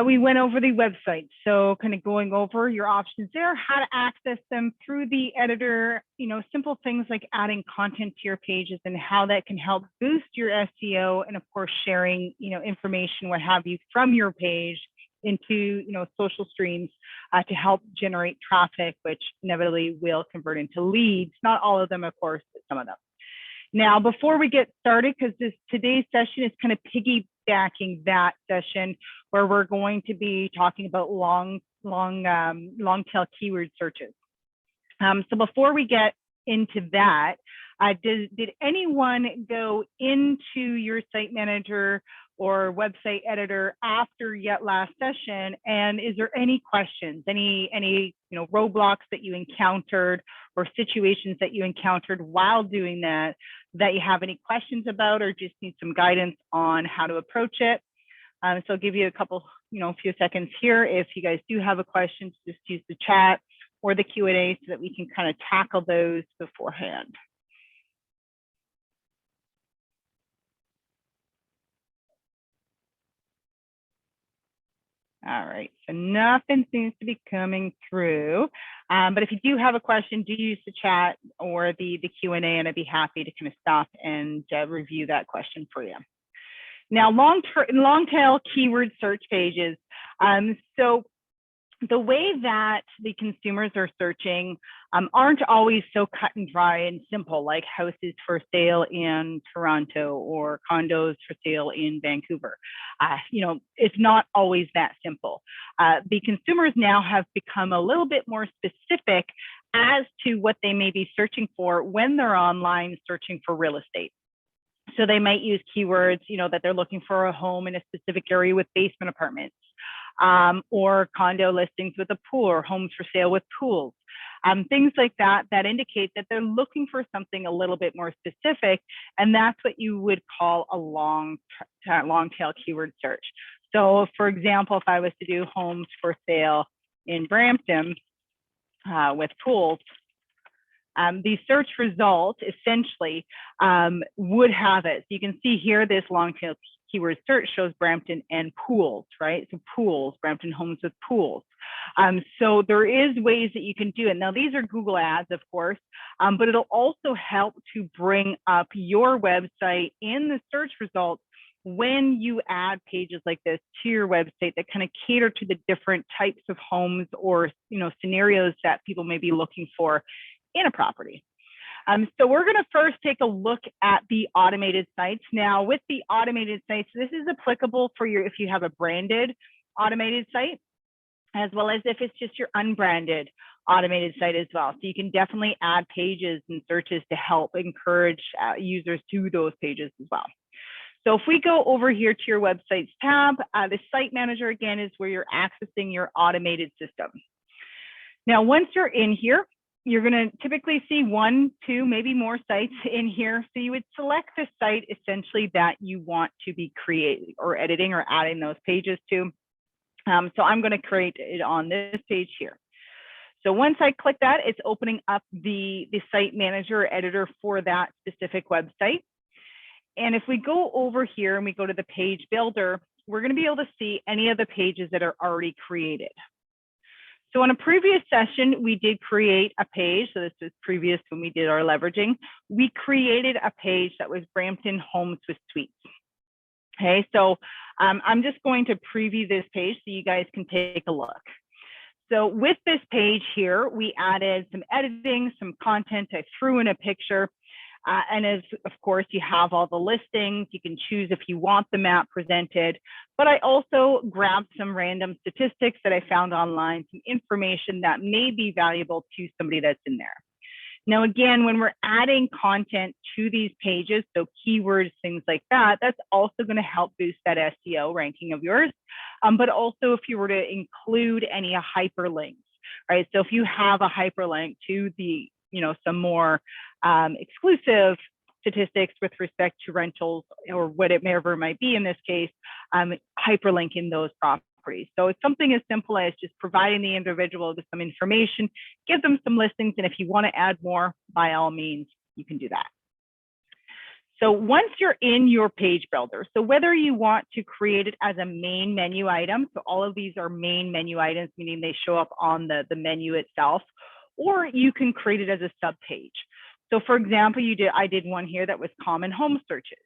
We went over the website, so kind of going over your options there, how to access them through the editor, simple things like adding content to your pages and how that can help boost your SEO, and of course sharing, information, what have you, from your page into, social streams to help generate traffic, which inevitably will convert into leads. Not all of them, of course, but some of them. Now, before we get started, because today's session is kind of piggybacking that session where we're going to be talking about long tail keyword searches. So before we get into that, did anyone go into your site manager or website editor after yet last session? And is there any questions, any roadblocks that you encountered or situations that you encountered while doing that you have any questions about or just need some guidance on how to approach it? So I'll give you a couple, few seconds here. If you guys do have a question, just use the chat or the Q&A so that we can kind of tackle those beforehand. All right, so nothing seems to be coming through. But if you do have a question, do use the chat or the Q&A, and I'd be happy to kind of stop and review that question for you. Now, long tail keyword search pages. So the way that the consumers are searching aren't always so cut and dry and simple, like houses for sale in Toronto or condos for sale in Vancouver. It's not always that simple. The consumers now have become a little bit more specific as to what they may be searching for when they're online searching for real estate. So they might use keywords, that they're looking for a home in a specific area with basement apartments, or condo listings with a pool, or homes for sale with pools. Things like that indicate that they're looking for something a little bit more specific, and that's what you would call a long tail keyword search. So for example, if I was to do homes for sale in Brampton with pools, the search result essentially would have it. So you can see here, this long tail keyword search shows Brampton and pools, right? So pools, Brampton homes with pools. So there is ways that you can do it. Now, these are Google ads, of course, but it'll also help to bring up your website in the search results when you add pages like this to your website that kind of cater to the different types of homes or scenarios that people may be looking for in a property. So we're going to first take a look at the automated sites. Now, with the automated sites, this is applicable for if you have a branded automated site, as well as if it's just your unbranded automated site as well. So you can definitely add pages and searches to help encourage users to those pages as well. So if we go over here to your websites tab, the site manager again is where you're accessing your automated system. Now, once you're in here, you're going to typically see 1, 2, maybe more sites in here. So you would select the site essentially that you want to be creating or editing or adding those pages to. So I'm going to create it on this page here. So once I click that, it's opening up the site manager or editor for that specific website. And if we go over here and we go to the page builder, we're going to be able to see any of the pages that are already created. So in a previous session, we did create a page. So this was previous when we did our leveraging. We created a page that was Brampton Homes with Suites. Okay, so I'm just going to preview this page so you guys can take a look. So with this page here, we added some editing, some content. I threw in a picture. And as of course, you have all the listings. You can choose if you want the map presented. But I also grabbed some random statistics that I found online, some information that may be valuable to somebody that's in there. Now, again, when we're adding content to these pages, so keywords, things like that, that's also going to help boost that SEO ranking of yours. But also if you were to include any hyperlinks, right? So if you have a hyperlink to the some more exclusive statistics with respect to rentals or whatever it might be in this case, hyperlinking those properties. So it's something as simple as just providing the individual with some information, give them some listings, and if you want to add more, by all means, you can do that. So once you're in your page builder, so whether you want to create it as a main menu item, so all of these are main menu items, meaning they show up on the menu itself, or you can create it as a sub page. So for example, I did one here that was common home searches.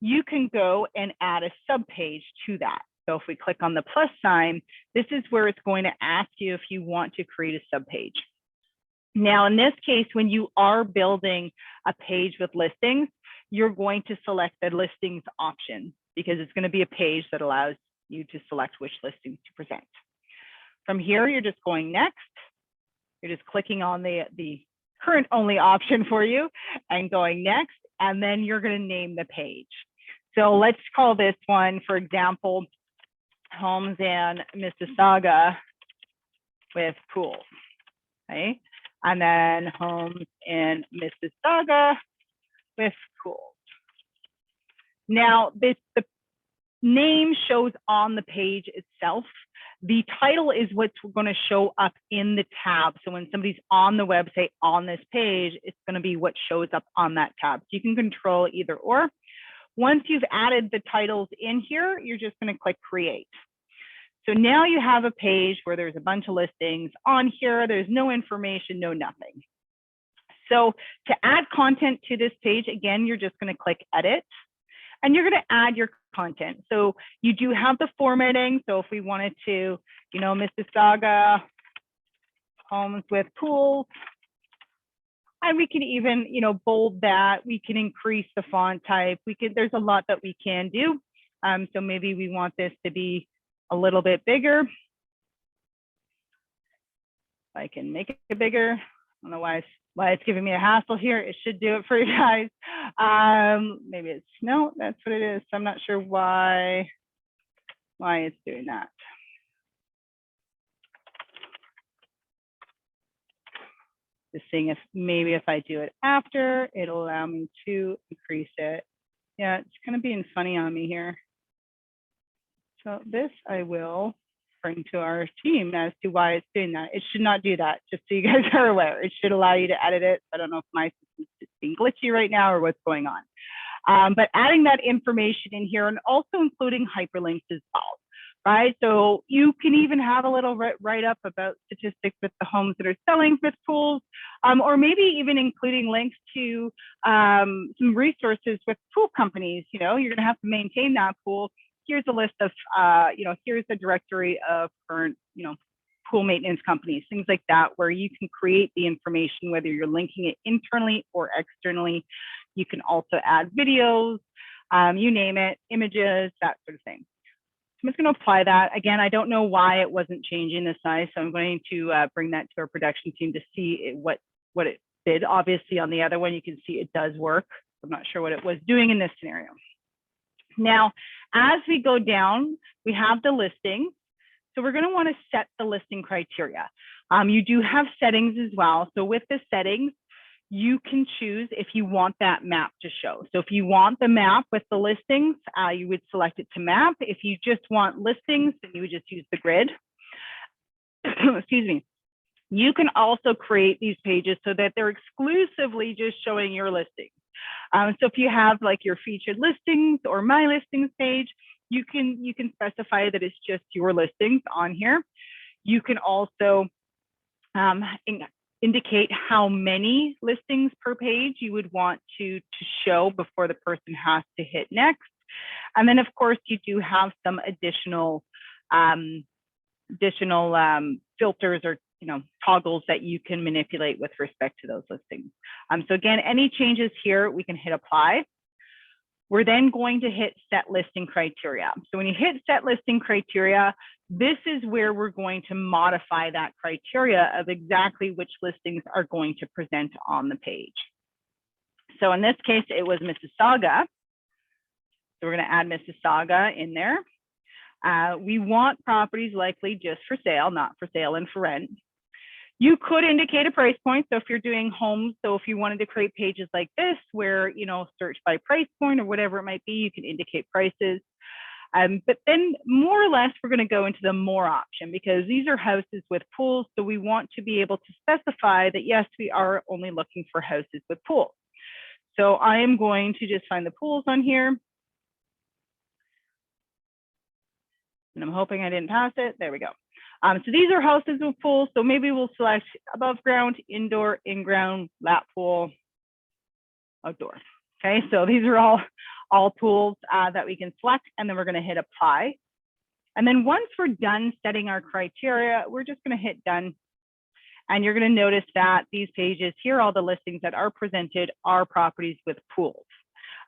You can go and add a sub page to that. So if we click on the plus sign, this is where it's going to ask you if you want to create a sub page. Now, in this case, when you are building a page with listings, you're going to select the listings option because it's going to be a page that allows you to select which listings to present. From here, you're just going next. You're just clicking on the current only option for you and going next, and then you're going to name the page. So let's call this one, for example, Homes in Mississauga with pools, okay? And then Homes in Mississauga with pools. Now, the name shows on the page itself. The title is what's going to show up in the tab. So when somebody's on the website on this page, it's going to be what shows up on that tab. So you can control either or. Once you've added the titles in here, you're just going to click create. So now you have a page where there's a bunch of listings on here. There's no information, no nothing. So to add content to this page, again, you're just going to click edit and you're going to add your content. So you do have the formatting. So if we wanted to, Mississauga homes with pools, and we can even, bold that. We can increase the font type. There's a lot that we can do. So maybe we want this to be a little bit bigger. I can make it bigger. I don't know why it's giving me a hassle here. It should do it for you guys. Maybe it's, no, that's what it is. So I'm not sure why it's doing that. Just seeing if maybe if I do it after, it'll allow me to increase it. Yeah, it's kind of being funny on me here. So this I will bring to our team as to why it's doing that. It should not do that, just so you guys are aware. It should allow you to edit it. I don't know if my system is being glitchy right now or what's going on. But adding that information in here and also including hyperlinks as well, right? So you can even have a little write-up about statistics with the homes that are selling with pools, or maybe even including links to some resources with pool companies. You're gonna have to maintain that pool. Here's a list of, here's a directory of current, pool maintenance companies, things like that, where you can create the information, whether you're linking it internally or externally. You can also add videos, you name it, images, that sort of thing. I'm just going to apply that. Again, I don't know why it wasn't changing the size, so I'm going to bring that to our production team to see what it did. Obviously, on the other one, you can see it does work. I'm not sure what it was doing in this scenario. Now, as we go down, we have the listing. So we're going to want to set the listing criteria. You do have settings as well. So with the settings, you can choose if you want that map to show. So if you want the map with the listings, you would select it to map. If you just want listings, then you would just use the grid. Excuse me. You can also create these pages so that they're exclusively just showing your listings. So if you have like your featured listings or my listings page, you can specify that it's just your listings on here. You can also indicate how many listings per page you would want to show before the person has to hit next. And then of course you do have some additional filters or toggles that you can manipulate with respect to those listings. So again, any changes here, we can hit apply. We're then going to hit set listing criteria. So when you hit set listing criteria, this is where we're going to modify that criteria of exactly which listings are going to present on the page. So in this case, it was Mississauga. So we're going to add Mississauga in there. We want properties likely just for sale, not for sale and for rent. You could indicate a price point. So if you're doing homes, so if you wanted to create pages like this where, search by price point or whatever it might be, you can indicate prices. But then more or less, we're going to go into the more option because these are houses with pools. So we want to be able to specify that, yes, we are only looking for houses with pools. So I am going to just find the pools on here. And I'm hoping I didn't pass it. There we go. So these are houses with pools. So maybe we'll select above ground, indoor, in-ground, lap pool, outdoor. Okay, so these are all pools that we can select, and then we're going to hit apply. And then once we're done setting our criteria, we're just going to hit done. And you're going to notice that these pages here, all the listings that are presented are properties with pools.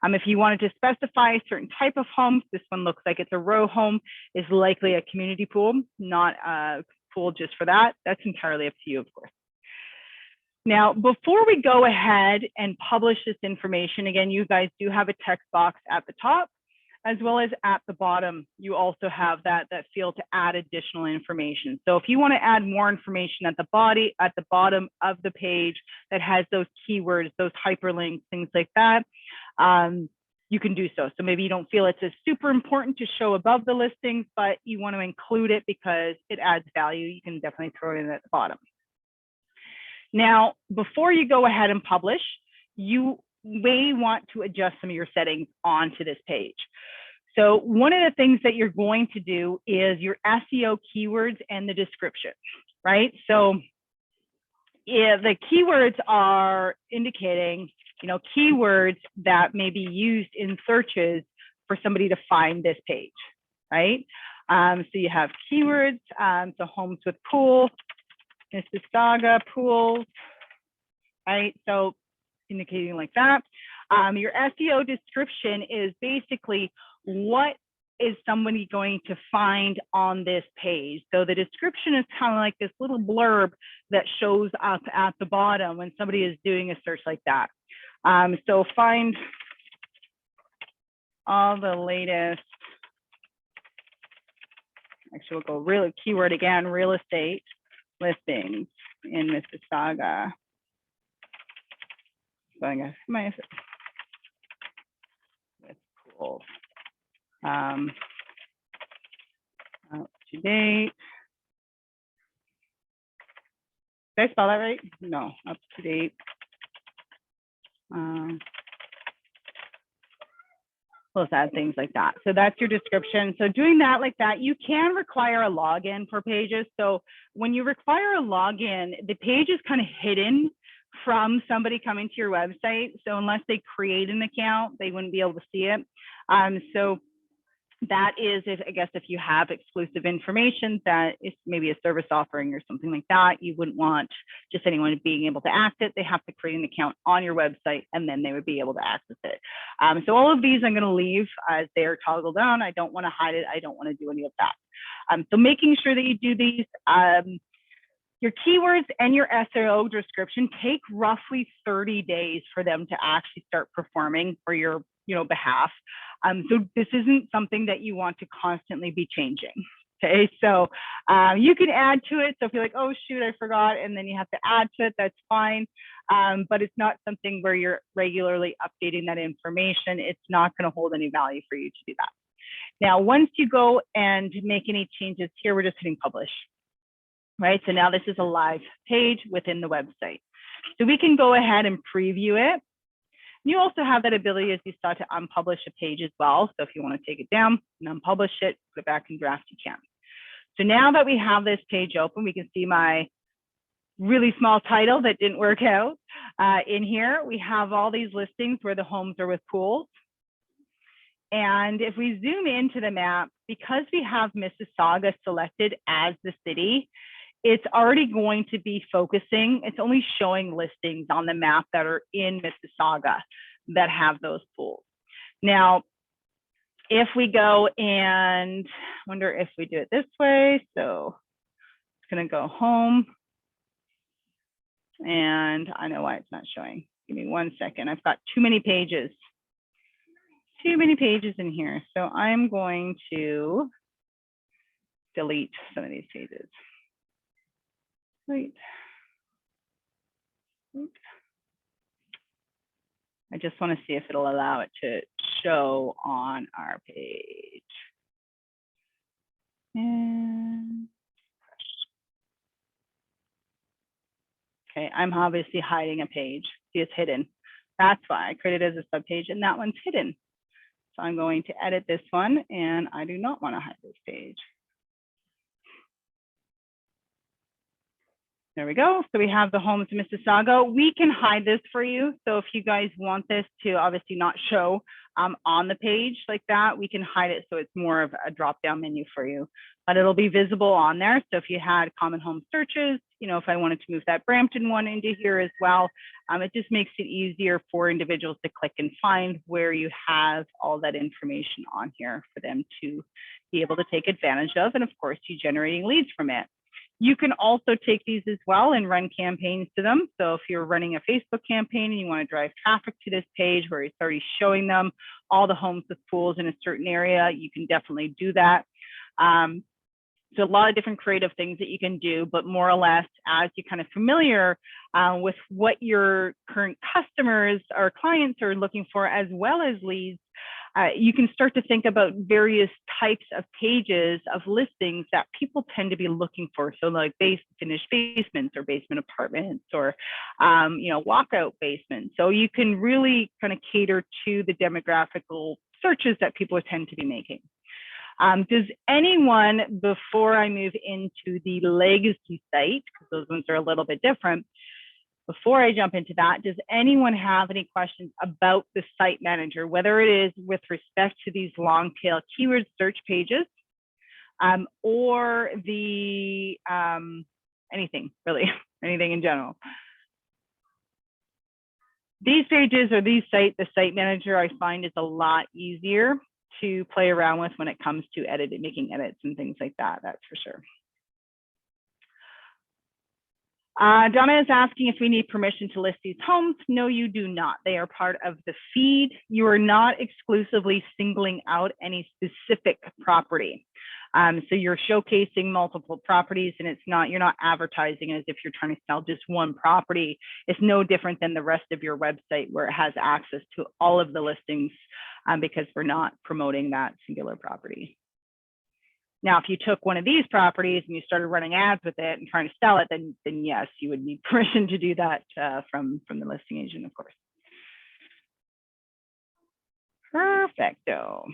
If you wanted to specify a certain type of homes, this one looks like it's a row home, is likely a community pool, not a pool just for that. That's entirely up to you, of course. Now, before we go ahead and publish this information, again, you guys do have a text box at the top, as well as at the bottom. You also have that field to add additional information. So if you want to add more information at the bottom of the page that has those keywords, those hyperlinks, things like that, you can do so. So maybe you don't feel it's as super important to show above the listings, but you want to include it because it adds value. You can definitely throw it in at the bottom. Now, before you go ahead and publish, you may want to adjust some of your settings onto this page. So one of the things that you're going to do is your SEO keywords and the description, right? So if the keywords are indicating, keywords that may be used in searches for somebody to find this page, right? So you have keywords, so homes with pool, Mississauga pools, right? So indicating like that. Your SEO description is basically what is somebody going to find on this page. So the description is kind of like this little blurb that shows up at the bottom when somebody is doing a search like that. So find all the latest, actually we'll go keyword again, real estate listings in Mississauga. Going with pools. Up to date. Did I spell that right? No, up to date. Let's add things like that. So that's your description. So doing that like that, you can require a login for pages. So when you require a login, the page is kind of hidden from somebody coming to your website. So unless they create an account, they wouldn't be able to see it. So that is, if you have exclusive information that is maybe a service offering or something like that, you wouldn't want just anyone being able to access it. They have to create an account on your website and then they would be able to access it. So all of these I'm going to leave as they are toggled down. I don't want to hide it. I don't want to do any of that. So making sure that you do these, your keywords and your SEO description take roughly 30 days for them to actually start performing for your behalf. So this isn't something that you want to constantly be changing. Okay, so you can add to it. So if you're like, oh shoot, I forgot, and then you have to add to it, that's fine. But it's not something where you're regularly updating that information. It's not going to hold any value for you to do that. Now, once you go and make any changes here, we're just hitting publish. Right, so now this is a live page within the website. So we can go ahead and preview it. You also have that ability, as you saw, to unpublish a page as well. So if you want to take it down and unpublish it, put it back in draft, you can. So now that we have this page open, we can see my really small title that didn't work out. In here, we have all these listings where the homes are with pools. And if we zoom into the map, because we have Mississauga selected as the city, it's already going to be focusing, it's only showing listings on the map that are in Mississauga that have those pools. Now, if we go and wonder if we do it this way, so it's going to go home. And I know why it's not showing. Give me 1 second. I've got too many pages. Too many pages in here. So I'm going to delete some of these pages. Wait. I just want to see if it'll allow it to show on our page. And okay, I'm obviously hiding a page. See, it's hidden. That's why I created it as a subpage, and that one's hidden. So I'm going to edit this one, and I do not want to hide this page. There we go. So we have the homes in Mississauga. We can hide this for you. So if you guys want this to obviously not show on the page like that, we can hide it so it's more of a drop-down menu for you. But it'll be visible on there. So if you had common home searches, you know, if I wanted to move that Brampton one into here as well, it just makes it easier for individuals to click and find where you have all that information on here for them to be able to take advantage of. And of course, you generating leads from it. You can also take these as well and run campaigns to them. So if you're running a Facebook campaign and you want to drive traffic to this page where it's already showing them all the homes with pools in a certain area, you can definitely do that. So a lot of different creative things that you can do, but more or less as you're kind of familiar with what your current customers or clients are looking for, as well as leads, you can start to think about various types of pages of listings that people tend to be looking for. So like finished basements or basement apartments or, you know, walkout basements. So you can really kind of cater to the demographical searches that people tend to be making. Does anyone, before I move into the legacy site, because those ones are a little bit different, before I jump into that, does anyone have any questions about the site manager, whether it is with respect to these long tail keyword search pages or the anything really, anything in general? These pages or the site manager, I find is a lot easier to play around with when it comes to editing, making edits and things like that, that's for sure. Donna is asking if we need permission to list these homes. No, you do not. They are part of the feed. You are not exclusively singling out any specific property. So you're showcasing multiple properties, and it's not, you're not advertising as if you're trying to sell just one property. It's no different than the rest of your website where it has access to all of the listings because we're not promoting that singular property. Now, if you took one of these properties and you started running ads with it and trying to sell it, then yes, you would need permission to do that from the listing agent, of course. Perfecto.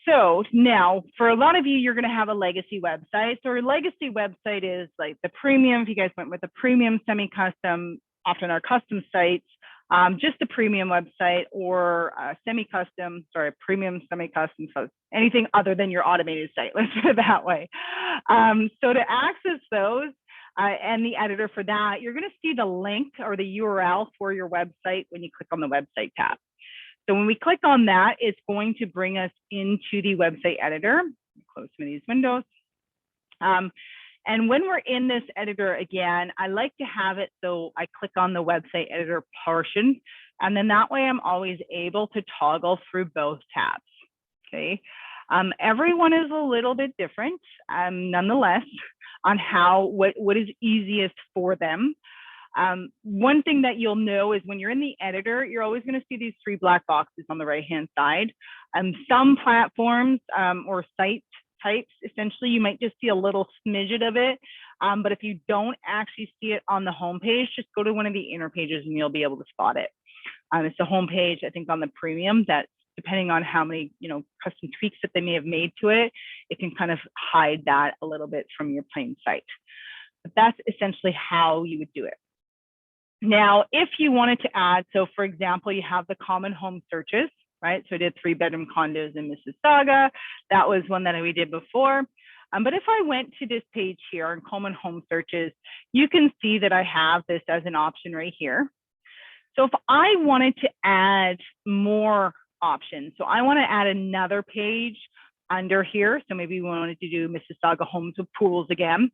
So now, for a lot of you, you're going to have a legacy website. So a legacy website is like the premium. If you guys went with the premium semi-custom, often our custom sites, just a premium website or semi-custom, sorry, premium semi-custom, so anything other than your automated site, let's put it that way. So to access those and the editor for that, you're going to see the link or the URL for your website when you click on the website tab. So when we click on that, it's going to bring us into the website editor. Close some of these windows. And when we're in this editor, again, I like to have it so I click on the website editor portion, and then that way I'm always able to toggle through both tabs, okay? Everyone is a little bit different, nonetheless, on what is easiest for them. One thing that you'll know is when you're in the editor, you're always going to see these three black boxes on the right-hand side. Some platforms or site types, essentially, you might just see a little smidget of it. But if you don't actually see it on the home page, just go to one of the inner pages and you'll be able to spot it. It's the home page, I think, on the premium that, depending on how many, you know, custom tweaks that they may have made to it, it can kind of hide that a little bit from your plain site. But that's essentially how you would do it. Now, if you wanted to add, so for example, you have the common home searches, right? So I did 3-bedroom condos in Mississauga. That was one that we did before. But if I went to this page here on common home searches, you can see that I have this as an option right here. So if I wanted to add more options, so I want to add another page under here. So maybe we wanted to do Mississauga homes with pools again.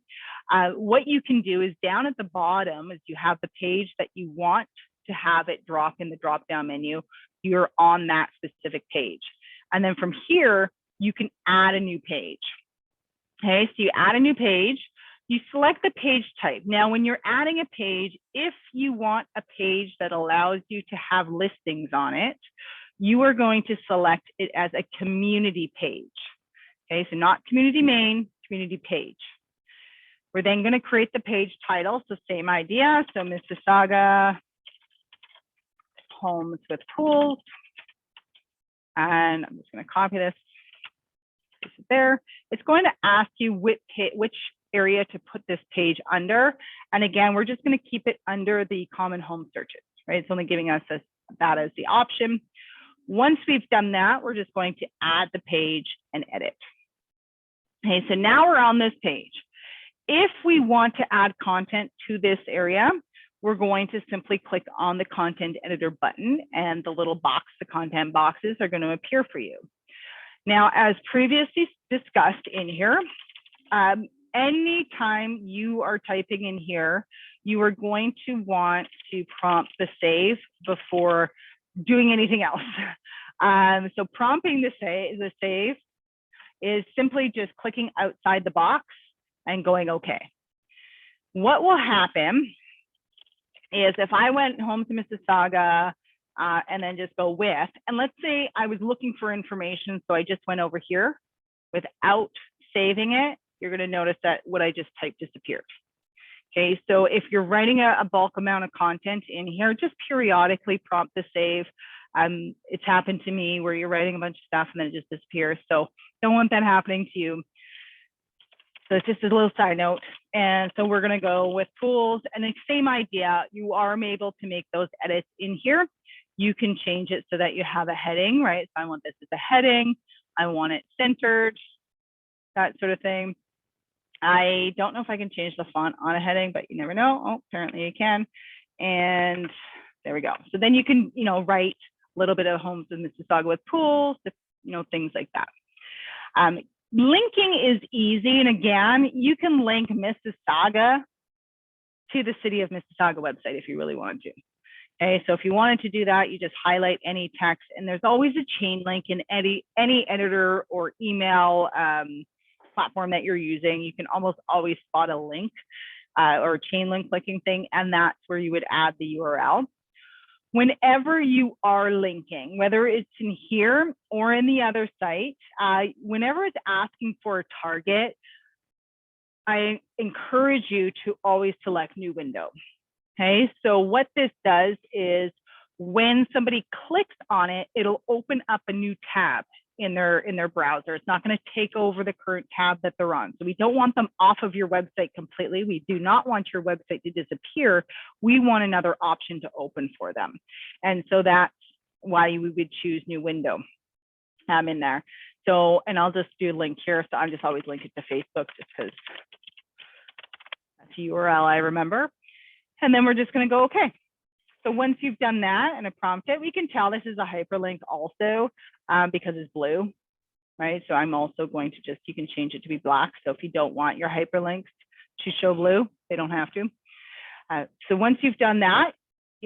What you can do is down at the bottom is you have the page that you want to have it drop in the drop down menu. You're on that specific page. And then from here, you can add a new page. Okay, so you add a new page, you select the page type. Now, when you're adding a page, if you want a page that allows you to have listings on it, you are going to select it as a community page. Okay, so not community main, community page. We're then going to create the page title. So same idea. So Mississauga homes with pools. And I'm just going to copy this. This is there. It's going to ask you which area to put this page under. And again, we're just going to keep it under the common home searches, right? It's only giving us that as the option. Once we've done that, we're just going to add the page and edit. Okay, so now we're on this page. If we want to add content to this area, we're going to simply click on the content editor button, and the little box, the content boxes are going to appear for you. Now, as previously discussed in here, anytime you are typing in here, you are going to want to prompt the save before doing anything else. So prompting the save is simply just clicking outside the box and going okay. What will happen is if I went home to Mississauga and then just go with, and let's say I was looking for information, so I just went over here without saving it, you're going to notice that what I just typed disappeared. Okay, so if you're writing a bulk amount of content in here, just periodically prompt the save. It's happened to me where you're writing a bunch of stuff and then it just disappears. So don't want that happening to you. So it's just a little side note. And so we're going to go with tools, and the same idea. You are able to make those edits in here. You can change it so that you have a heading, right? So I want this as a heading. I want it centered, that sort of thing. I don't know if I can change the font on a heading, but you never know. Oh, apparently you can. And there we go. So then you can, write a little bit of homes in Mississauga with pools, things like that. Linking is easy. And again, you can link Mississauga to the City of Mississauga website if you really wanted to. Okay, so if you wanted to do that, you just highlight any text, and there's always a chain link in any editor or email platform that you're using. You can almost always spot a link or a chain link clicking thing, and that's where you would add the URL. Whenever you are linking, whether it's in here or in the other site, whenever it's asking for a target, I encourage you to always select new window. Okay, so what this does is when somebody clicks on it, it'll open up a new tab in their browser. It's not going to take over the current tab that they're on. So we don't want them off of your website completely. We do not want your website to disappear. We want another option to open for them. And so that's why we would choose new window in there. So, and I'll just do a link here. So I'm just always link it to Facebook just because that's a URL I remember. And then we're just going to go, okay. So once you've done that and prompt it, we can tell this is a hyperlink also because it's blue, right? So I'm also going to you can change it to be black. So if you don't want your hyperlinks to show blue, they don't have to. So once you've done that,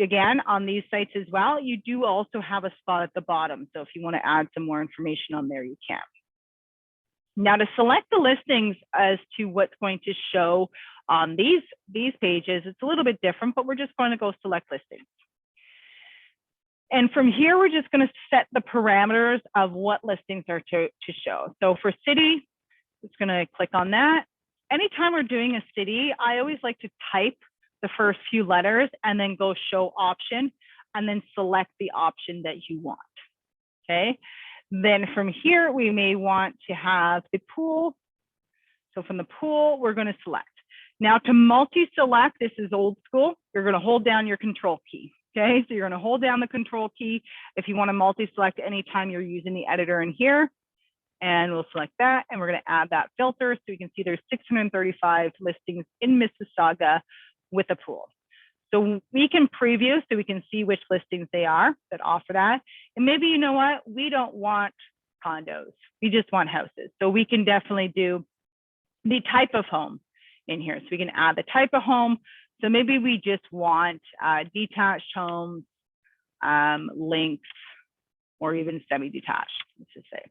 again, on these sites as well, you do also have a spot at the bottom. So if you want to add some more information on there, you can. Now to select the listings as to what's going to show on these pages, it's a little bit different, but we're just going to go select listings. And from here, we're just going to set the parameters of what listings are to show. So for city, it's going to click on that. Anytime we're doing a city, I always like to type the first few letters and then go show option and then select the option that you want. Okay. Then from here, we may want to have the pool. So from the pool, we're going to select. Now to multi-select, this is old school. You're going to hold down your control key. Okay, so you're going to hold down the control key if you want to multi-select anytime you're using the editor in here. And we'll select that, and we're going to add that filter so you can see there's 635 listings in Mississauga with a pool. So we can preview so we can see which listings they are that offer that. And maybe, you know what, we don't want condos. We just want houses. So we can definitely do the type of home in here. So we can add the type of home. So maybe we just want detached homes, links, or even semi-detached, let's just say.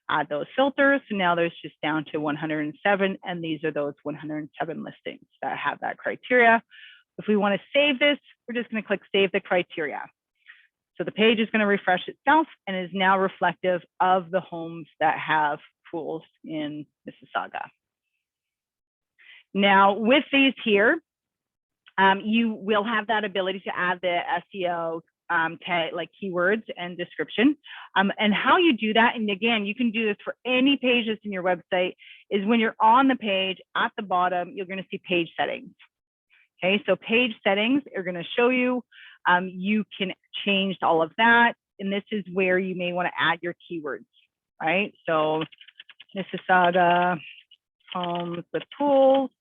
Add those filters. So now there's just down to 107, and these are those 107 listings that have that criteria. If we want to save this, we're just going to click Save the Criteria. So the page is going to refresh itself and is now reflective of the homes that have pools in Mississauga. Now, with these here, you will have that ability to add the SEO like keywords and description. And how you do that, and again, you can do this for any page that's in your website, is when you're on the page, at the bottom, you're going to see page settings. Okay, so page settings are going to show you, you can change all of that. And this is where you may want to add your keywords, right? So Mississauga homes with pools,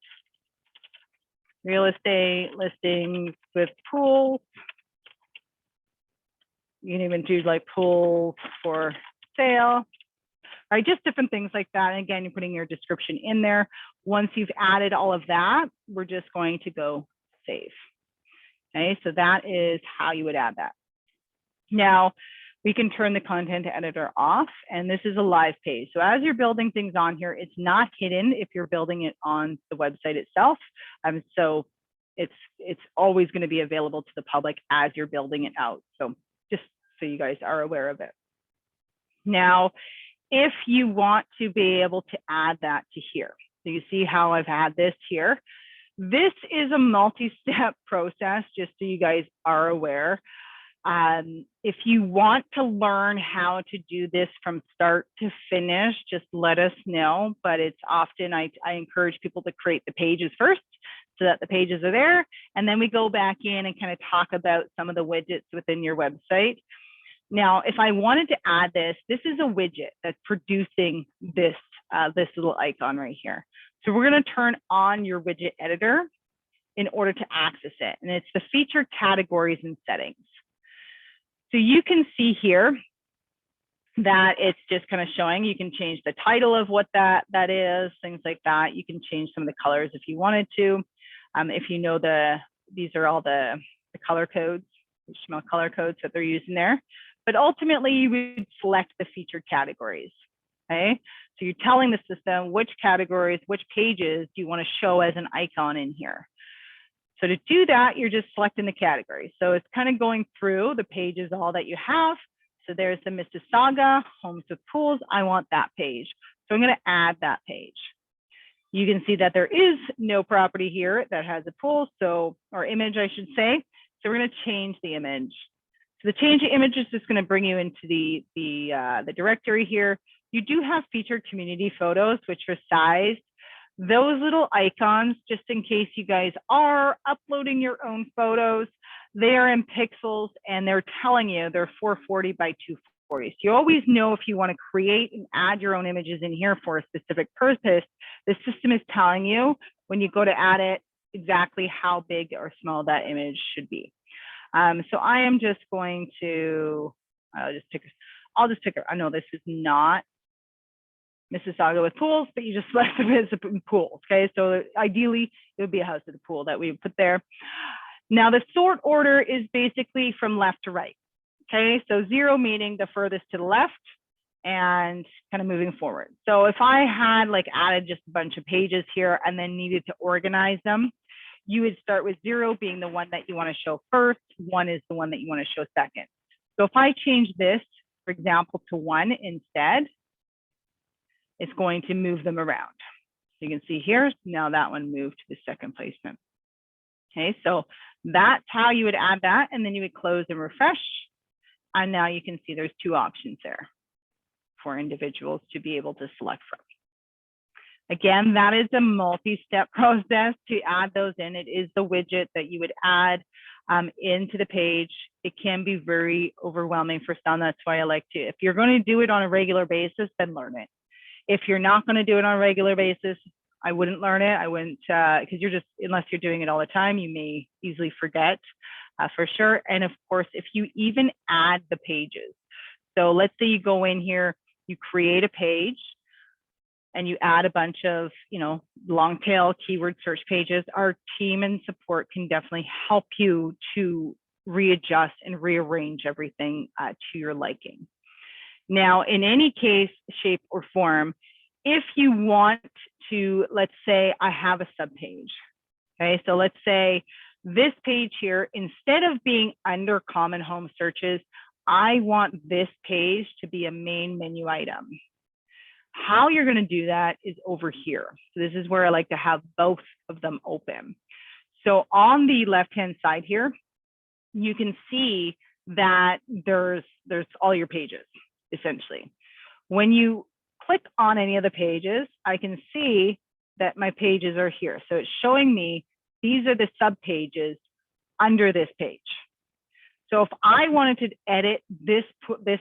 real estate listings with pools. You can even do like pools for sale, right? Just different things like that. And again, you're putting your description in there. Once you've added all of that, we're just going to go save. Okay, so that is how you would add that. Now, we can turn the content editor off, and this is a live page. So as you're building things on here, it's not hidden if you're building it on the website itself. So it's always going to be available to the public as you're building it out. So just so you guys are aware of it. Now, if you want to be able to add that to here, so you see how I've had this here. This is a multi-step process, just so you guys are aware. If you want to learn how to do this from start to finish, just let us know. But it's often, I encourage people to create the pages first so that the pages are there. And then we go back in and kind of talk about some of the widgets within your website. Now, if I wanted to add this, this is a widget that's producing this, this little icon right here. So we're going to turn on your widget editor in order to access it. And it's the feature categories and settings. So you can see here that it's just kind of showing, you can change the title of what that is, things like that. You can change some of the colors if you wanted to. If you know these are all the color codes, HTML color codes that they're using there. But ultimately, you would select the featured categories, okay? So you're telling the system which categories, which pages do you want to show as an icon in here. So to do that, you're just selecting the category. So it's kind of going through the pages, all that you have. So there's the Mississauga homes with pools. I want that page. So I'm going to add that page. You can see that there is no property here that has a pool, so, or image, I should say. So we're going to change the image. So the change of image is just going to bring you into the directory here. You do have featured community photos, which are sized. Those little icons, just in case you guys are uploading your own photos, they are in pixels and they're telling you they're 440 by 240. So you always know if you want to create and add your own images in here for a specific purpose, the system is telling you when you go to add it exactly how big or small that image should be. So I am just going to, I'll just pick, I know this is not Mississauga with pools, but you just select them as a pool, okay? So ideally, it would be a house with a pool that we would put there. Now, the sort order is basically from left to right, okay? So 0 meaning the furthest to the left and kind of moving forward. So if I had like added just a bunch of pages here and then needed to organize them, you would start with 0 being the one that you want to show first, 1 is the one that you want to show second. So if I change this, for example, to 1 instead, it's going to move them around. So you can see here, now that one moved to the second placement. Okay, so that's how you would add that, and then you would close and refresh. And now you can see there's 2 options there for individuals to be able to select from. Again, that is a multi-step process to add those in. It is the widget that you would add into the page. It can be very overwhelming for some. That's why I like to, if you're going to do it on a regular basis, then learn it. If you're not going to do it on a regular basis, I wouldn't learn it. I wouldn't, because you're just, unless you're doing it all the time, you may easily forget for sure. And of course, if you even add the pages. So let's say you go in here, you create a page, and you add a bunch of, long tail keyword search pages, our team and support can definitely help you to readjust and rearrange everything to your liking. Now, in any case, shape, or form, if you want to, let's say I have a subpage, okay? So let's say this page here, instead of being under common home searches, I want this page to be a main menu item. How you're going to do that is over here. So this is where I like to have both of them open. So on the left-hand side here, you can see that there's all your pages, essentially. When you click on any of the pages, I can see that my pages are here. So it's showing me these are the sub pages under this page. So if I wanted to edit this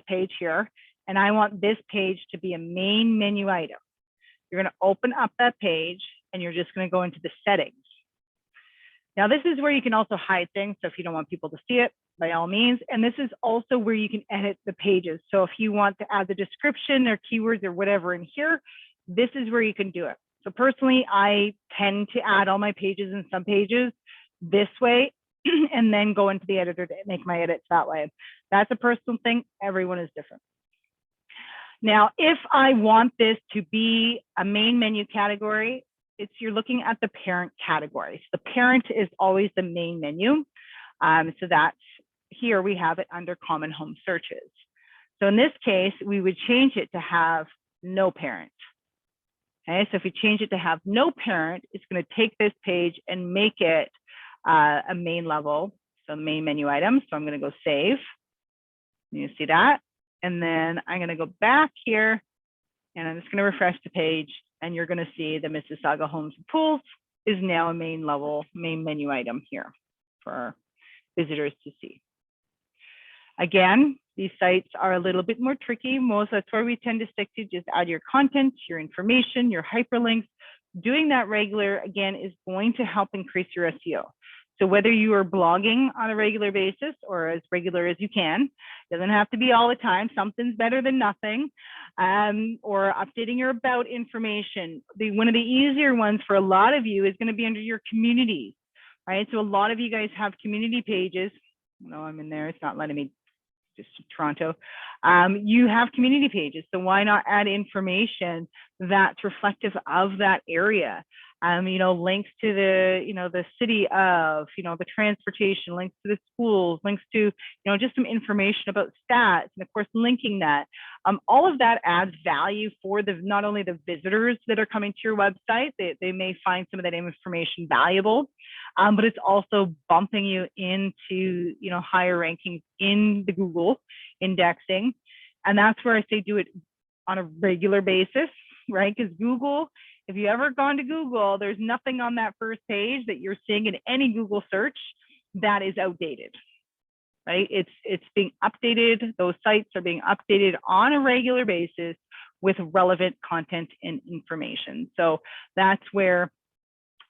page here, and I want this page to be a main menu item, you're going to open up that page and you're just going to go into the settings. Now, this is where you can also hide things. So if you don't want people to see it, by all means. And this is also where you can edit the pages. So if you want to add the description or keywords or whatever in here, this is where you can do it. So personally, I tend to add all my pages and sub pages this way and then go into the editor to make my edits that way. That's a personal thing. Everyone is different. Now, if I want this to be a main menu category, you're looking at the parent category. So the parent is always the main menu. So that's here we have it under common home searches. So in this case, we would change it to have no parent. Okay, so if you change it to have no parent, it's going to take this page and make it a main level, so main menu item. So I'm going to go save. You see that? And then I'm going to go back here and I'm just going to refresh the page and you're going to see the Mississauga Homes and Pools is now a main menu item here for visitors to see. Again, these sites are a little bit more tricky. That's where we tend to stick to just add your content, your information, your hyperlinks. Doing that regular, again, is going to help increase your SEO. So whether you are blogging on a regular basis or as regular as you can, doesn't have to be all the time. Something's better than nothing. Or updating your about information. One of the easier ones for a lot of you is going to be under your communities, right? So a lot of you guys have community pages. No, I'm in there. It's not letting me. Just Toronto. You have community pages, so why not add information that's reflective of that area? Links to the city of, the transportation, links to the schools, links to, just some information about stats, and of course, linking that. All of that adds value for not only the visitors that are coming to your website, they may find some of that information valuable, but it's also bumping you into, higher rankings in the Google indexing. And that's where I say do it on a regular basis, right? Because Google, if you ever gone to Google, there's nothing on that first page that you're seeing in any Google search that is outdated, right? It's being updated. Those sites are being updated on a regular basis with relevant content and information. So that's where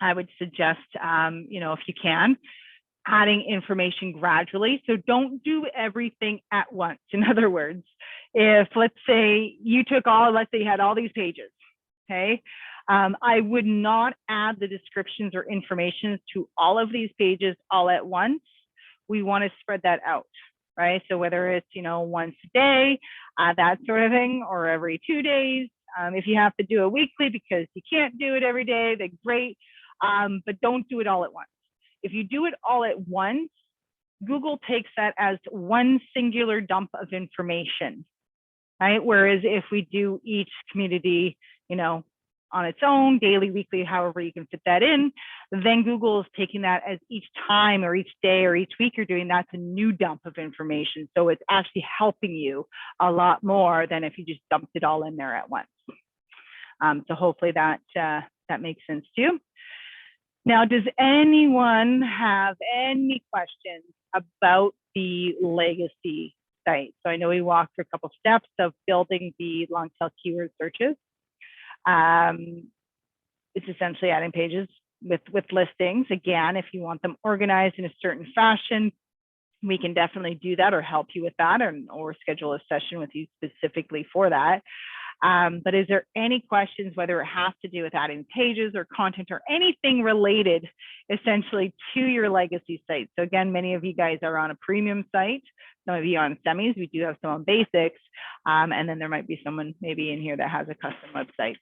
I would suggest, if you can, adding information gradually. So don't do everything at once. In other words, if let's say you let's say you had all these pages, okay? I would not add the descriptions or information to all of these pages all at once. We want to spread that out, right? So whether it's, once a day, that sort of thing, or every 2 days. If you have to do it weekly because you can't do it every day, then great, but don't do it all at once. If you do it all at once, Google takes that as one singular dump of information, right? Whereas if we do each community, on its own, daily, weekly, however you can fit that in, then Google is taking that as each time or each day or each week you're doing, that's a new dump of information. So it's actually helping you a lot more than if you just dumped it all in there at once. So hopefully that makes sense to you. Now, does anyone have any questions about the legacy site? So I know we walked through a couple steps of building the long tail keyword searches. It's essentially adding pages with listings. Again, if you want them organized in a certain fashion, we can definitely do that or help you with that, or schedule a session with you specifically for that. But is there any questions, whether it has to do with adding pages or content or anything related essentially to your legacy site? So again, many of you guys are on a premium site, some of you on semis, we do have some on basics, and then there might be someone maybe in here that has a custom website.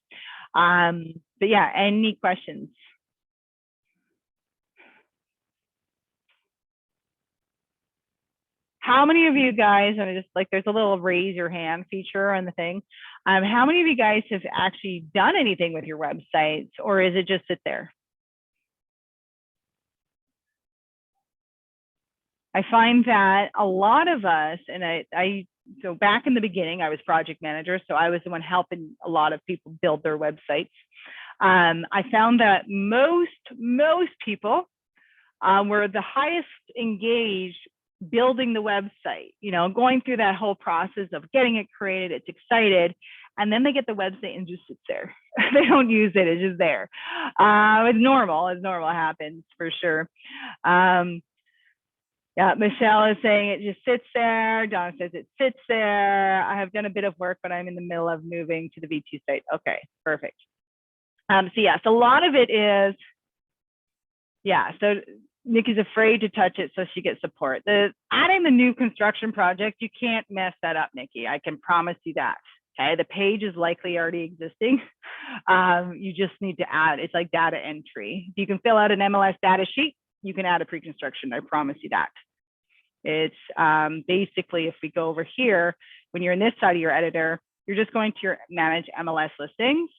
But yeah, any questions? How many of you guys, and there's a little raise your hand feature on the thing. How many of you guys have actually done anything with your websites, or is it just sit there? I find that a lot of us, and so back in the beginning, I was project manager, so I was the one helping a lot of people build their websites. I found that most people were the highest engaged building the website, going through that whole process of getting it created, it's excited, and then they get the website and just sits there. They don't use it, it's just there. It's normal, happens for sure. Yeah, Michelle is saying it just sits there. Donna says it sits there. I have done a bit of work, but I'm in the middle of moving to the V2 site. Okay, perfect. So yes, a lot of it is, so Nikki's afraid to touch it, so she gets support. Adding the new construction project, you can't mess that up, Nikki. I can promise you that. Okay, the page is likely already existing. You just need to add, it's like data entry. You can fill out an MLS data sheet, you can add a pre-construction, I promise you that. It's basically, if we go over here, when you're in this side of your editor, you're just going to your manage MLS listings,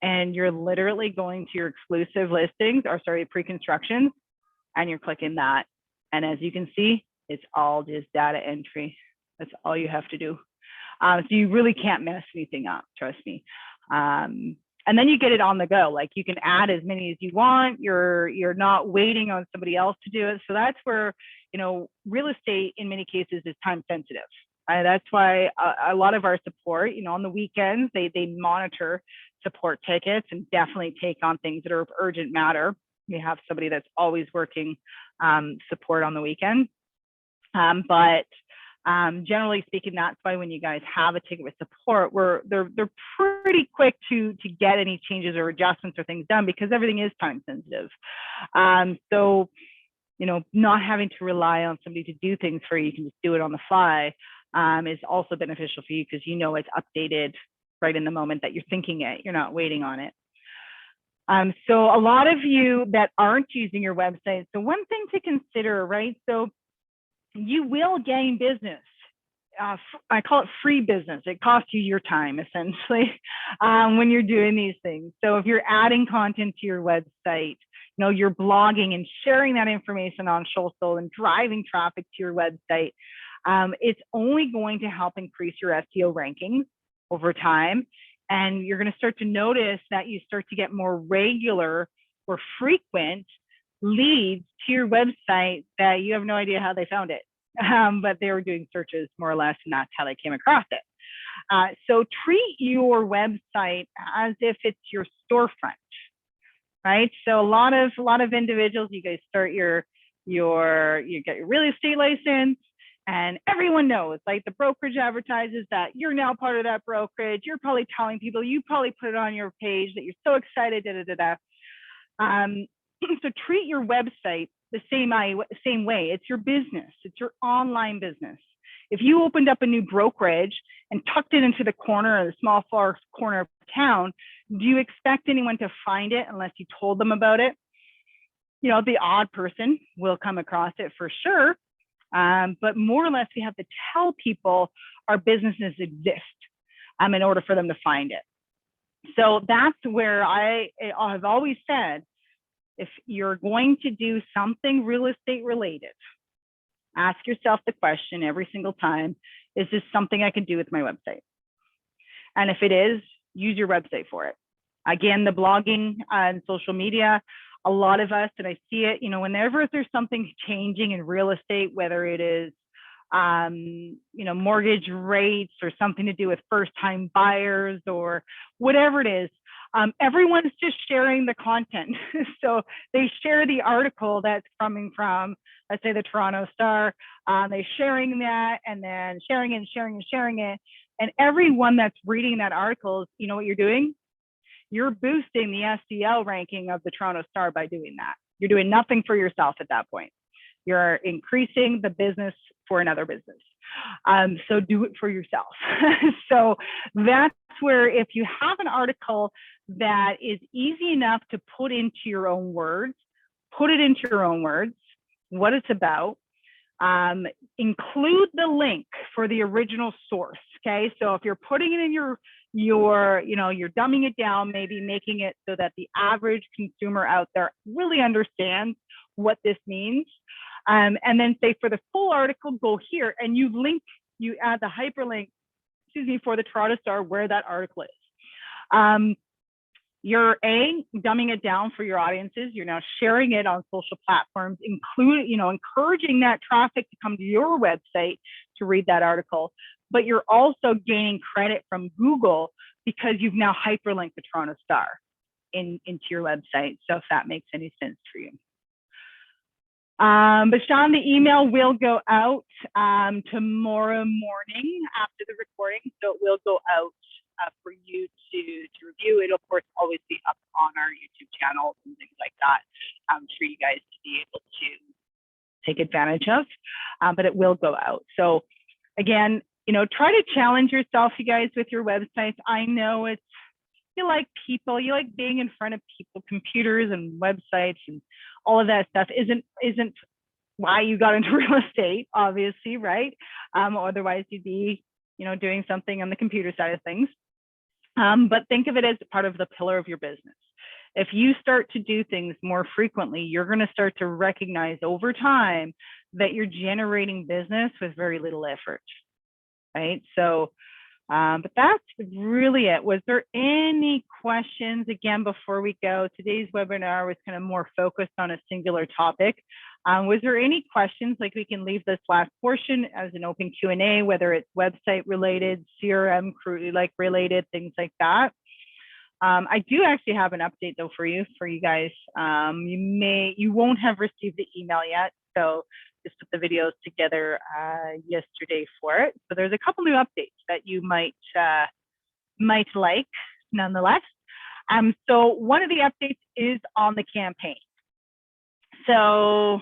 and you're literally going to your exclusive listings, or sorry, pre-constructions, and you're clicking that. And as you can see, it's all just data entry. That's all you have to do. So you really can't mess anything up, trust me. And then you get it on the go. Like, you can add as many as you want. You're not waiting on somebody else to do it. So that's where, real estate in many cases is time sensitive. That's why a lot of our support, on the weekends, they monitor support tickets and definitely take on things that are of urgent matter. We have somebody that's always working support on the weekend. But generally speaking, that's why when you guys have a ticket with support, they're pretty quick to get any changes or adjustments or things done, because everything is time sensitive. So, not having to rely on somebody to do things for you, you can just do it on the fly, is also beneficial for you, because it's updated right in the moment that you're thinking it. You're not waiting on it. So a lot of you that aren't using your website, so one thing to consider, right? So you will gain business. I call it free business. It costs you your time, essentially, when you're doing these things. So if you're adding content to your website, you're blogging and sharing that information on social and driving traffic to your website, it's only going to help increase your SEO rankings over time. And you're going to start to notice that you start to get more regular or frequent leads to your website that you have no idea how they found it. But they were doing searches more or less, and that's how they came across it. So treat your website as if it's your storefront, right? So a lot of individuals, you guys start you get your real estate license, and everyone knows, like, the brokerage advertises that you're now part of that brokerage. You're probably telling people, you probably put it on your page that you're so excited, So treat your website the same way. It's your business. It's your online business. If you opened up a new brokerage and tucked it into the corner, or the small far corner of town, do you expect anyone to find it unless you told them about it? The odd person will come across it for sure. But more or less, we have to tell people our businesses exist in order for them to find it. So that's where I have always said, if you're going to do something real estate related, ask yourself the question every single time, is this something I can do with my website? And if it is, use your website for it. Again, the blogging and social media, a lot of us, and I see it, whenever there's something changing in real estate, whether it is, mortgage rates or something to do with first-time buyers or whatever it is, everyone's just sharing the content. So they share the article that's coming from, let's say, the Toronto Star. They're sharing that, and then sharing it. And everyone that's reading that article, you know what you're doing? You're boosting the SEO ranking of the Toronto Star by doing that. You're doing nothing for yourself at that point. You're increasing the business for another business. So do it for yourself. So that's where, if you have an article that is easy enough to put into your own words, put it into your own words, what it's about, include the link for the original source. Okay. So if you're putting it in you're dumbing it down, maybe making it so that the average consumer out there really understands what this means. And then say for the full article, go here and you add the hyperlink, for the Toronto Star where that article is. You're dumbing it down for your audiences. You're now sharing it on social platforms, encouraging that traffic to come to your website to read that article. But you're also gaining credit from Google because you've now hyperlinked the Toronto Star into your website. So if that makes any sense for you. But Sean, the email will go out tomorrow morning after the recording. So it will go out for you to review. It'll, of course, always be up on our YouTube channels and things like that for you guys to be able to take advantage of. But it will go out. So again, try to challenge yourself, you guys, with your websites. I know you like people, you like being in front of people, computers and websites and all of that stuff isn't why you got into real estate, obviously, right? Otherwise you'd be, doing something on the computer side of things. But think of it as part of the pillar of your business. If you start to do things more frequently, you're going to start to recognize over time that you're generating business with very little effort, right? So, but that's really it. Was there any questions, again, before we go? Today's webinar was kind of more focused on a singular topic. Was there any questions? Like, we can leave this last portion as an open Q&A, whether it's website related, CRM related, things like that. I do actually have an update though for you guys. You won't have received the email yet, so just put the videos together yesterday for it. So there's a couple new updates that you might like nonetheless. So one of the updates is on the campaign. So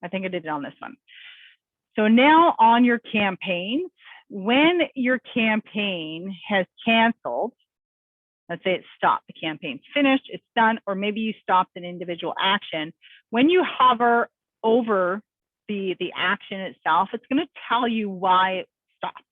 I think I did it on this one. So now on your campaigns, when your campaign has canceled, let's say it's stopped, the campaign's finished, it's done, or maybe you stopped an individual action. When you hover over the action itself, it's going to tell you why it stopped.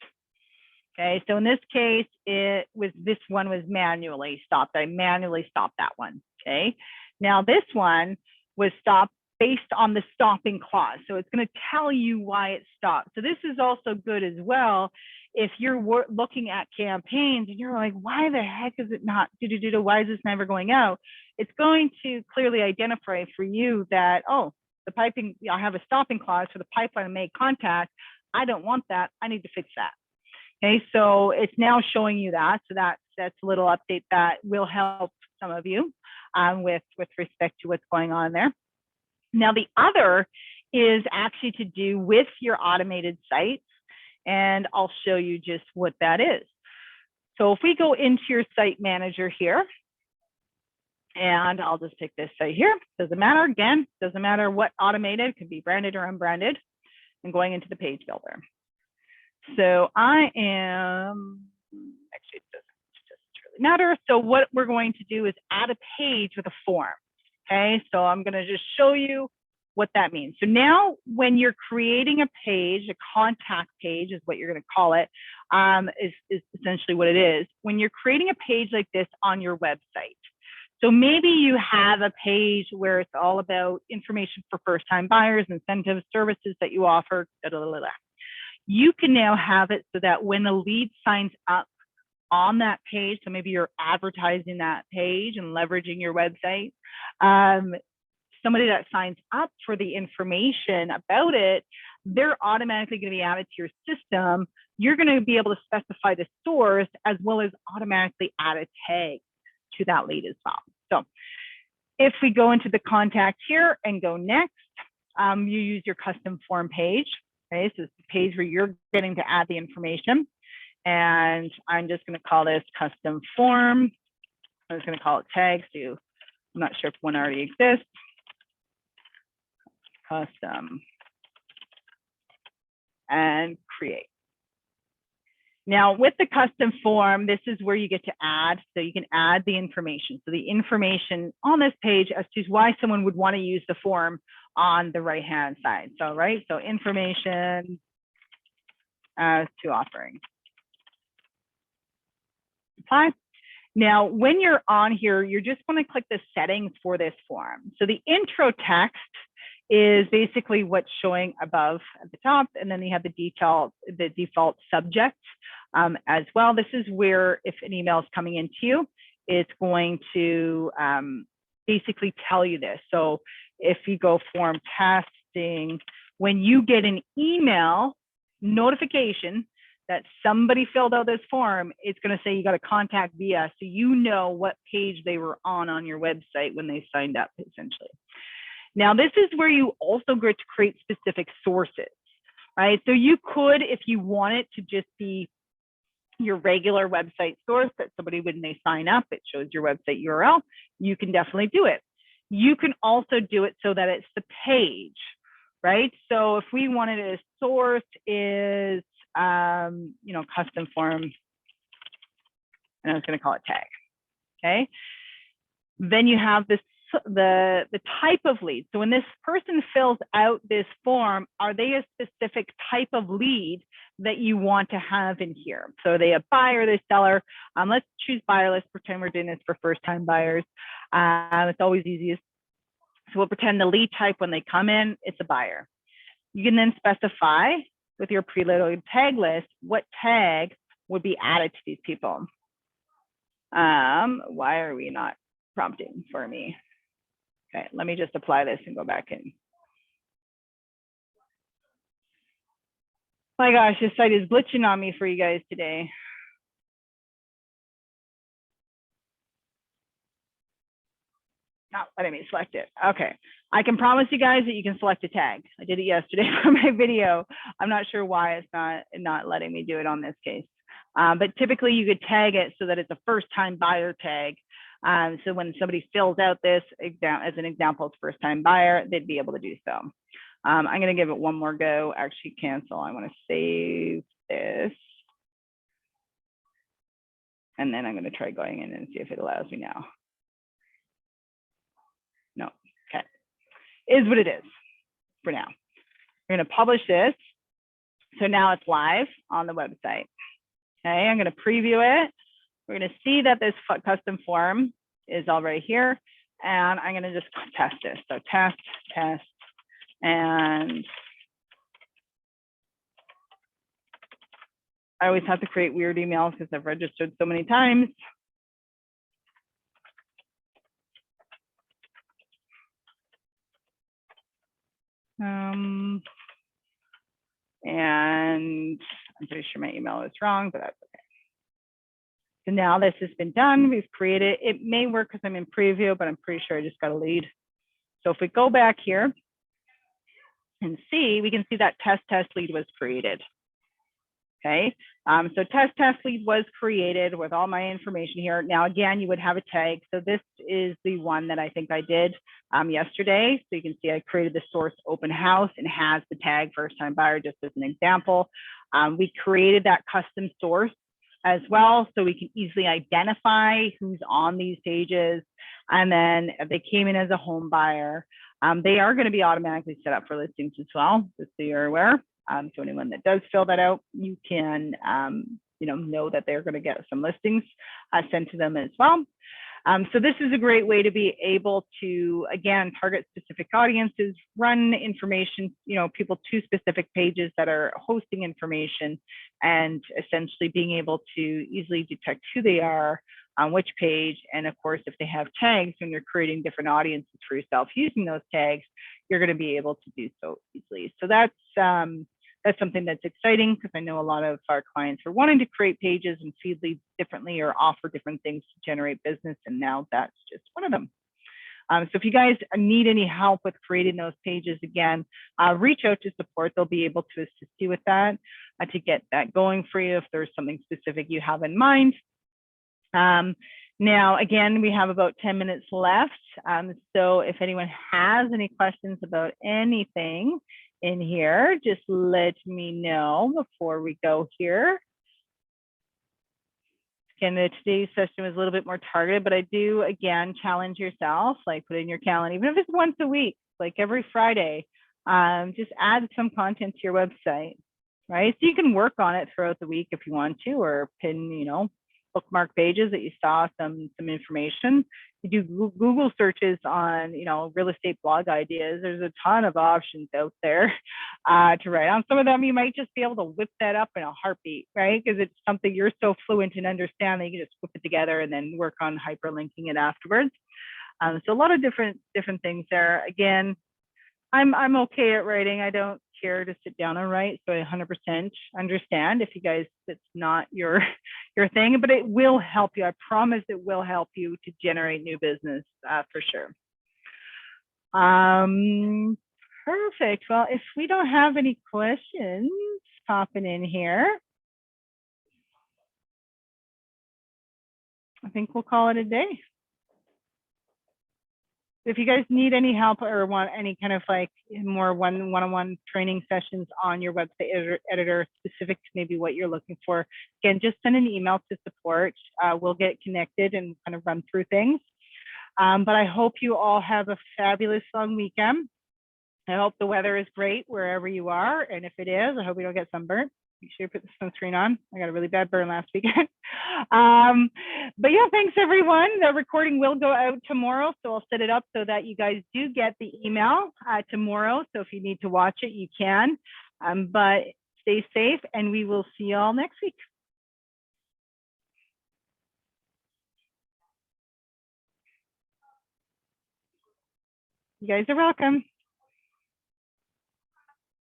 Okay, so in this case, this one was manually stopped. I manually stopped that one. Okay, now this one was stopped based on the stopping clause. So it's going to tell you why it stopped. So this is also good as well. If you're looking at campaigns and you're like, why the heck is it not, why is this never going out? It's going to clearly identify for you that, oh, I have a stopping clause for the pipeline made contact. I don't want that. I need to fix that. Okay, so it's now showing you that. So that's a little update that will help some of you with respect to what's going on there. Now, the other is actually to do with your automated sites, and I'll show you just what that is. So if we go into your site manager here, and I'll just pick this site here. Doesn't matter, again, doesn't matter what automated, it could be branded or unbranded, and going into the page builder. So I am, actually, it doesn't really matter. So what we're going to do is add a page with a form. Okay, so I'm going to just show you what that means. So now when you're creating a page, a contact page is what you're going to call it, is essentially what it is. When you're creating a page like this on your website, so maybe you have a page where it's all about information for first-time buyers, incentives, services that you offer, You can now have it so that when the lead signs up on that page, so maybe you're advertising that page and leveraging your website, somebody that signs up for the information about it, they're automatically going to be added to your system. You're going to be able to specify the source as well as automatically add a tag to that lead as well. So if we go into the contact here and go next, you use your custom form page. Okay, so it's the page where you're getting to add the information. And I'm just going to call this custom form. I'm just going to call it tags. So I'm not sure if one already exists. Custom and create. Now with the custom form, this is where you get to add, so you can add the information. So the information on this page as to why someone would want to use the form on the right-hand side. So, right, so information as to offering. Apply. Now, when you're on here, you're just going to click the settings for this form. So the intro text is basically what's showing above at the top, and then you have the default subject as well. This is where if an email is coming into you, it's going to basically tell you this. So if you go form testing, when you get an email notification that somebody filled out this form, it's going to say you got to contact via, so you know what page they were on your website when they signed up, essentially. Now, this is where you also get to create specific sources, right? So you could, if you want it to just be your regular website source that somebody, when they sign up, it shows your website URL, you can definitely do it. You can also do it so that it's the page, right? So if we wanted a source is, custom form, and I was going to call it tag, okay? Then you have this, the type of lead. So when this person fills out this form, are they a specific type of lead that you want to have in here? So are they a buyer, they seller? Let's choose buyer. Let's pretend we're doing this for first-time buyers. It's always easiest. So we'll pretend the lead type when they come in, it's a buyer. You can then specify with your preloaded tag list what tag would be added to these people. Why are we not prompting for me? Okay, let me just apply this and go back in. My gosh, this site is glitching on me for you guys today. Not letting me select it. Okay, I can promise you guys that you can select a tag. I did it yesterday for my video. I'm not sure why it's not letting me do it on this case. But typically you could tag it so that it's a first-time buyer tag. So when somebody fills out this as an example, it's first-time buyer, they'd be able to do so. I'm going to give it one more go. Actually, cancel. I want to save this. And then I'm going to try going in and see if it allows me now. No. Okay. Is what it is for now. We're going to publish this. So now it's live on the website. Okay. I'm going to preview it. We're going to see that this custom form is already here. And I'm going to just test this. So test, and I always have to create weird emails because I've registered so many times. And I'm pretty sure my email is wrong, but that's okay. So now this has been done. We've created, it may work because I'm in preview, but I'm pretty sure I just got a lead. So if we go back here and see, we can see that test lead was created. Okay, so test lead was created with all my information here. Now, again, you would have a tag. So this is the one that I think I did yesterday. So you can see I created the source open house and has the tag first time buyer just as an example. We created that custom source as well, so we can easily identify who's on these pages. And then if they came in as a home buyer, they are going to be automatically set up for listings as well, just so you're aware. So anyone that does fill that out, you can know that they're going to get some listings sent to them as well. So this is a great way to be able to, again, target specific audiences, run information, people to specific pages that are hosting information, and essentially being able to easily detect who they are, on which page. And of course, if they have tags, when you're creating different audiences for yourself using those tags, you're going to be able to do so easily. So that's something that's exciting, because I know a lot of our clients are wanting to create pages and feed leads differently or offer different things to generate business. And now that's just one of them. So if you guys need any help with creating those pages, again, reach out to support. They'll be able to assist you with that to get that going for you if there's something specific you have in mind. Now, again, we have about 10 minutes left. So if anyone has any questions about anything in here, just let me know before we go here. Again, today's session was a little bit more targeted, but I do, again, challenge yourself, like put in your calendar, even if it's once a week, like every Friday, just add some content to your website, right? So you can work on it throughout the week if you want to, or pin, bookmark pages that you saw some information. You do Google searches on, real estate blog ideas. There's a ton of options out there to write on. Some of them you might just be able to whip that up in a heartbeat, right? Because it's something you're so fluent in understand that you can just whip it together and then work on hyperlinking it afterwards. So a lot of different things there. Again, I'm okay at writing. I don't care to sit down and write, so I 100% understand if you guys, it's not your thing, but it will help you. I promise it will help you to generate new business for sure. Perfect. Well, if we don't have any questions popping in here, I think we'll call it a day. If you guys need any help or want any kind of like more one-on-one training sessions on your website editor specific to maybe what you're looking for, again, just send an email to support. We'll get connected and kind of run through things. But I hope you all have a fabulous long weekend. I hope the weather is great wherever you are. And if it is, I hope you don't get sunburnt. Make sure you put the sunscreen on. I got a really bad burn last weekend. But yeah, thanks everyone. The recording will go out tomorrow, so I'll set it up so that you guys do get the email tomorrow. So if you need to watch it, you can. But stay safe, and we will see you all next week. You guys are welcome.